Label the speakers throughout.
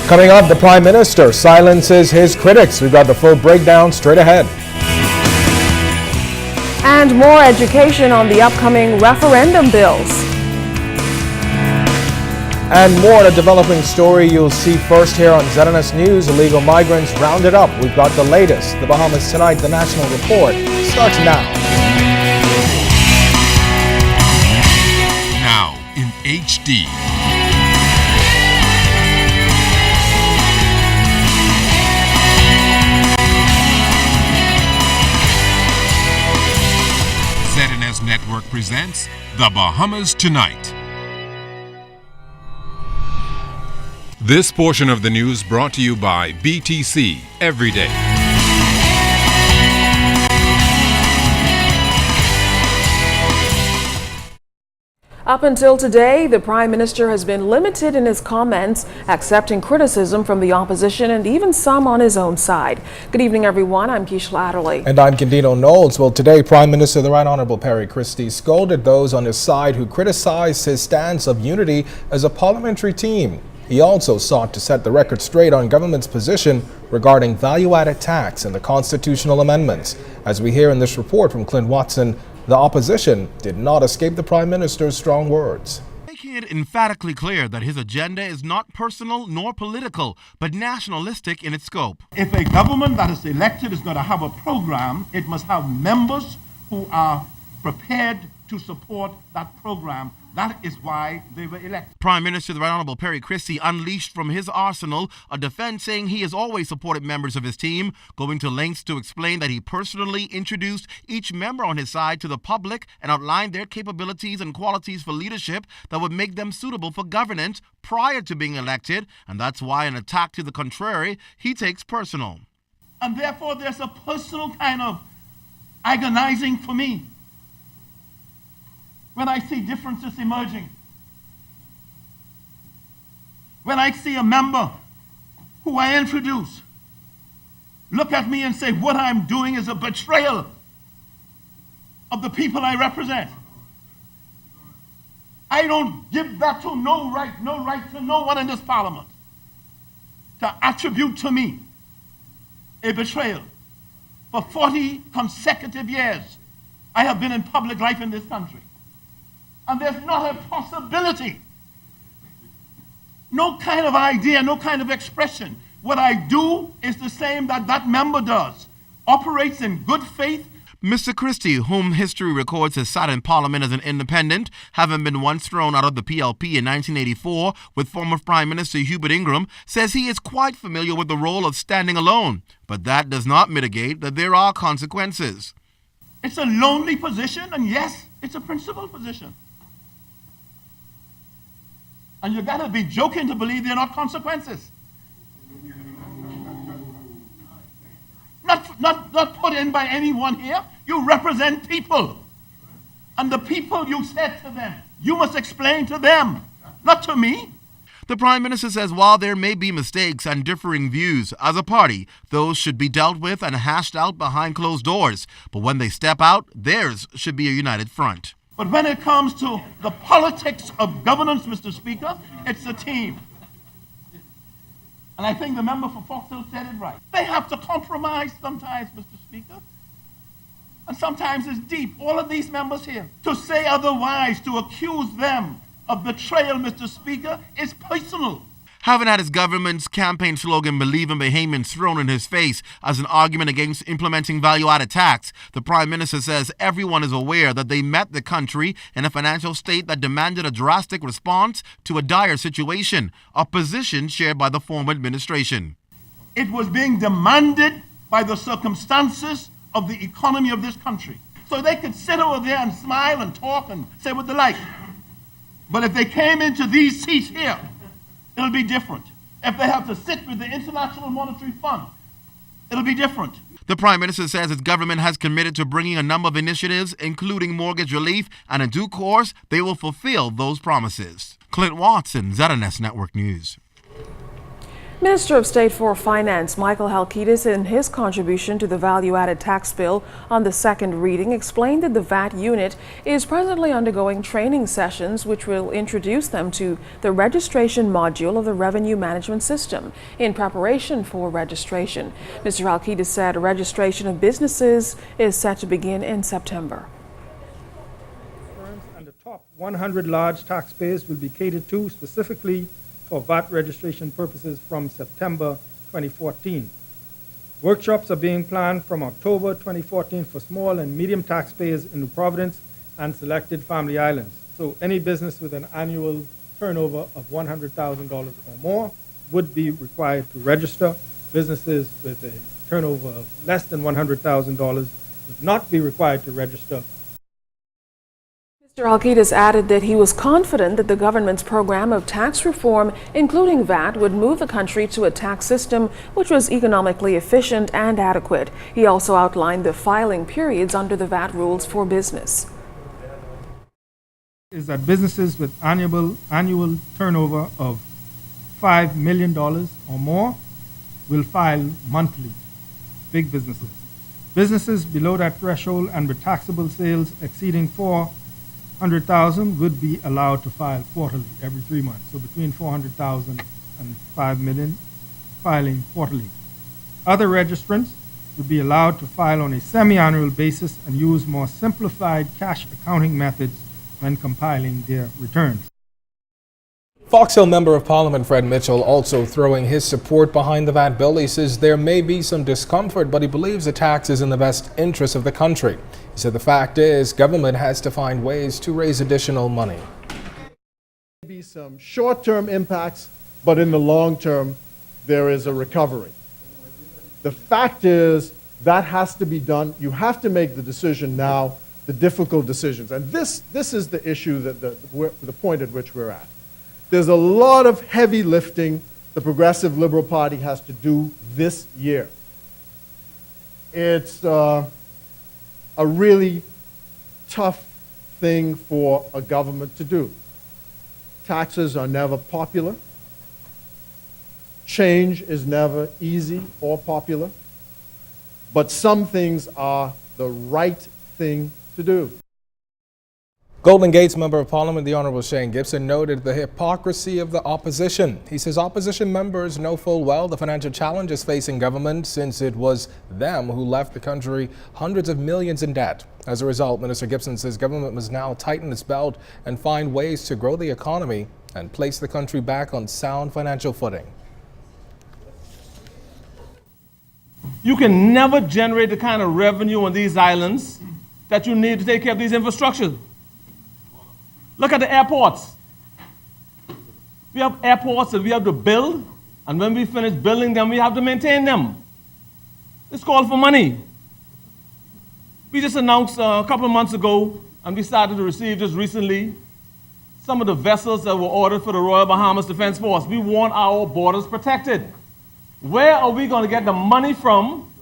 Speaker 1: Coming up, the Prime Minister silences his critics. We've got the full breakdown straight ahead.
Speaker 2: And more education on the upcoming referendum bills.
Speaker 1: And more on a developing story you'll see first here on ZNS News. Illegal migrants rounded up. We've got the latest. The Bahamas Tonight, the National Report, starts now.
Speaker 3: Now in HD. ZNS Network presents The Bahamas Tonight. This portion of the news brought to you by BTC Every Day.
Speaker 2: Up until today, the Prime Minister has been limited in his comments, accepting criticism from the opposition and even some on his own side. Good evening, everyone. I'm Keishla Adderley.
Speaker 1: And I'm Candino Knowles. Well, today, Prime Minister the Right Honourable Perry Christie scolded those on his side who criticized his stance of unity as a parliamentary team. He also sought to set the record straight on government's position regarding value-added tax and the constitutional amendments. As we hear in this report from Clint Watson, the opposition did not escape the Prime Minister's strong words.
Speaker 4: Making it emphatically clear that his agenda is not personal nor political, but nationalistic in its scope.
Speaker 5: If a government that is elected is going to have a program, it must have members who are prepared to support that program. That is why they were elected.
Speaker 4: Prime Minister the Right Honourable Perry Christie unleashed from his arsenal a defense saying he has always supported members of his team, going to lengths to explain that he personally introduced each member on his side to the public and outlined their capabilities and qualities for leadership that would make them suitable for governance prior to being elected, and that's why an attack to the contrary he takes personal.
Speaker 5: And therefore there's a personal kind of agonizing for me when I see differences emerging. When I see a member who I introduce look at me and say what I'm doing is a betrayal of the people I represent. I don't give that to no right to no one in this parliament to attribute to me a betrayal. For 40 consecutive years, I have been in public life in this country. And there's not a possibility, no kind of idea, no kind of expression. What I do is the same that that member does, operates in good faith.
Speaker 4: Mr. Christie, whom history records has sat in Parliament as an independent, having been once thrown out of the PLP in 1984 with former Prime Minister Hubert Ingram, says he is quite familiar with the role of standing alone. But that does not mitigate that there are consequences.
Speaker 5: It's a lonely position, and yes, it's a principled position. And you gotta be joking to believe there are not consequences. Not put in by anyone here. You represent people. And the people you said to them, you must explain to them, not to me.
Speaker 4: The Prime Minister says while there may be mistakes and differing views, as a party, those should be dealt with and hashed out behind closed doors. But when they step out, theirs should be a united front.
Speaker 5: But when it comes to the politics of governance, Mr. Speaker, it's a team. And I think the member for Fox Hill said it right. They have to compromise sometimes, Mr. Speaker. And sometimes it's deep. All of these members here, to say otherwise, to accuse them of betrayal, Mr. Speaker, is personal.
Speaker 4: Having had his government's campaign slogan, Believe in Bahamians, thrown in his face as an argument against implementing value-added tax, the Prime Minister says everyone is aware that they met the country in a financial state that demanded a drastic response to a dire situation, a position shared by the former administration.
Speaker 5: It was being demanded by the circumstances of the economy of this country. So they could sit over there and smile and talk and say what they like. But if they came into these seats here, it'll be different. If they have to sit with the International Monetary Fund, it'll be different.
Speaker 4: The Prime Minister says his government has committed to bringing a number of initiatives, including mortgage relief, and in due course, they will fulfill those promises. Clint Watson, ZNS Network News.
Speaker 2: Minister of State for Finance Michael Halkitis, in his contribution to the value-added tax bill on the second reading, explained that the VAT unit is presently undergoing training sessions which will introduce them to the registration module of the revenue management system in preparation for registration. Mr. Halkitis said registration of businesses is set to begin in September.
Speaker 6: And the top 100 large taxpayers will be catered to specifically for VAT registration purposes from September 2014. Workshops are being planned from October 2014 for small and medium taxpayers in New Providence and selected family islands. So any business with an annual turnover of $100,000 or more would be required to register. Businesses with a turnover of less than $100,000 would not be required to register.
Speaker 2: Mr. Halkitis added that he was confident that the government's program of tax reform, including VAT, would move the country to a tax system which was economically efficient and adequate. He also outlined the filing periods under the VAT rules for business.
Speaker 6: Is that businesses with annual turnover of $5 million or more will file monthly, big businesses. Businesses below that threshold and with taxable sales exceeding $400,000 would be allowed to file quarterly, every 3 months. So between $400,000 and $5 million, filing quarterly. Other registrants would be allowed to file on a semi-annual basis and use more simplified cash accounting methods when compiling their returns.
Speaker 1: Fox Hill Member of Parliament Fred Mitchell also throwing his support behind the VAT bill. He says there may be some discomfort, but he believes the tax is in the best interest of the country. He said the fact is government has to find ways to raise additional money.
Speaker 7: There may be some short-term impacts, but in the long term, there is a recovery. The fact is that has to be done. You have to make the decision now, the difficult decisions. And this is the issue, the point at which we're at. There's a lot of heavy lifting the Progressive Liberal Party has to do this year. It's a really tough thing for a government to do. Taxes are never popular. Change is never easy or popular. But some things are the right thing to do.
Speaker 1: Golden Gates Member of Parliament, the Honourable Shane Gibson, noted the hypocrisy of the opposition. He says opposition members know full well the financial challenges facing government since it was them who left the country hundreds of millions in debt. As a result, Minister Gibson says government must now tighten its belt and find ways to grow the economy and place the country back on sound financial footing.
Speaker 8: You can never generate the kind of revenue on these islands that you need to take care of these infrastructures. Look at the airports. We have airports that we have to build, and when we finish building them, we have to maintain them. It's called for money. We just announced a couple of months ago, and we started to receive just recently, some of the vessels that were ordered for the Royal Bahamas Defense Force. We want our borders protected. Where are we going to get the money from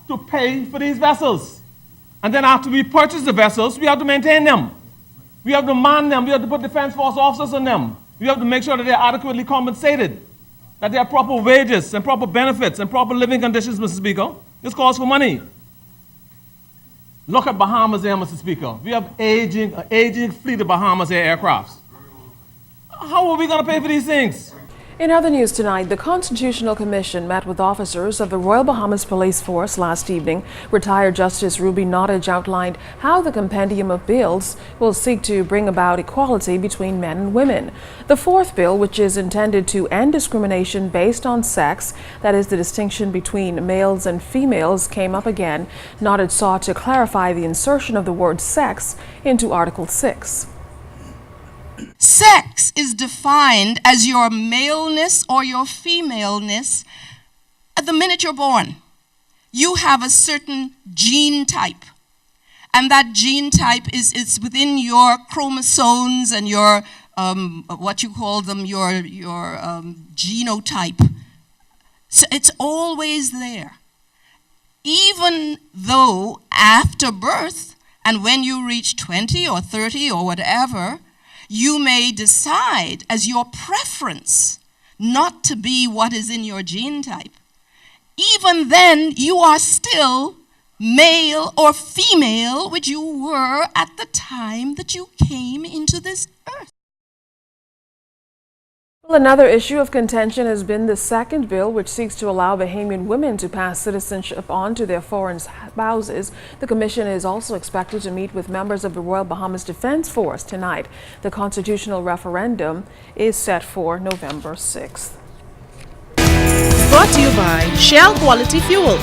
Speaker 8: to pay for these vessels? And then after we purchase the vessels, we have to maintain them. We have to man them. We have to put Defense Force officers on them. We have to make sure that they're adequately compensated, that they have proper wages and proper benefits and proper living conditions, Mr. Speaker. This calls for money. Look at Bahamas Air, Mr. Speaker. We have an aging fleet of Bahamas Air aircrafts. How are we going to pay for these things?
Speaker 2: In other news tonight, the Constitutional Commission met with officers of the Royal Bahamas Police Force last evening. Retired Justice Ruby Nottage outlined how the compendium of bills will seek to bring about equality between men and women. The fourth bill, which is intended to end discrimination based on sex, that is the distinction between males and females, came up again. Nottage sought to clarify the insertion of the word sex into Article 6.
Speaker 9: Sex is defined as your maleness or your femaleness the minute you're born. You have a certain gene type, and that gene type is within your chromosomes and your what you call them, your genotype. So it's always there. Even though after birth and when you reach 20 or 30 or whatever, you may decide as your preference not to be what is in your gene type, even then you are still male or female, which you were at the time that you came into this earth.
Speaker 2: Well, another issue of contention has been the second bill, which seeks to allow Bahamian women to pass citizenship on to their foreign spouses. The commission is also expected to meet with members of the Royal Bahamas Defense Force tonight. The constitutional referendum is set for November 6th.
Speaker 10: Brought to you by Shell Quality Fuels.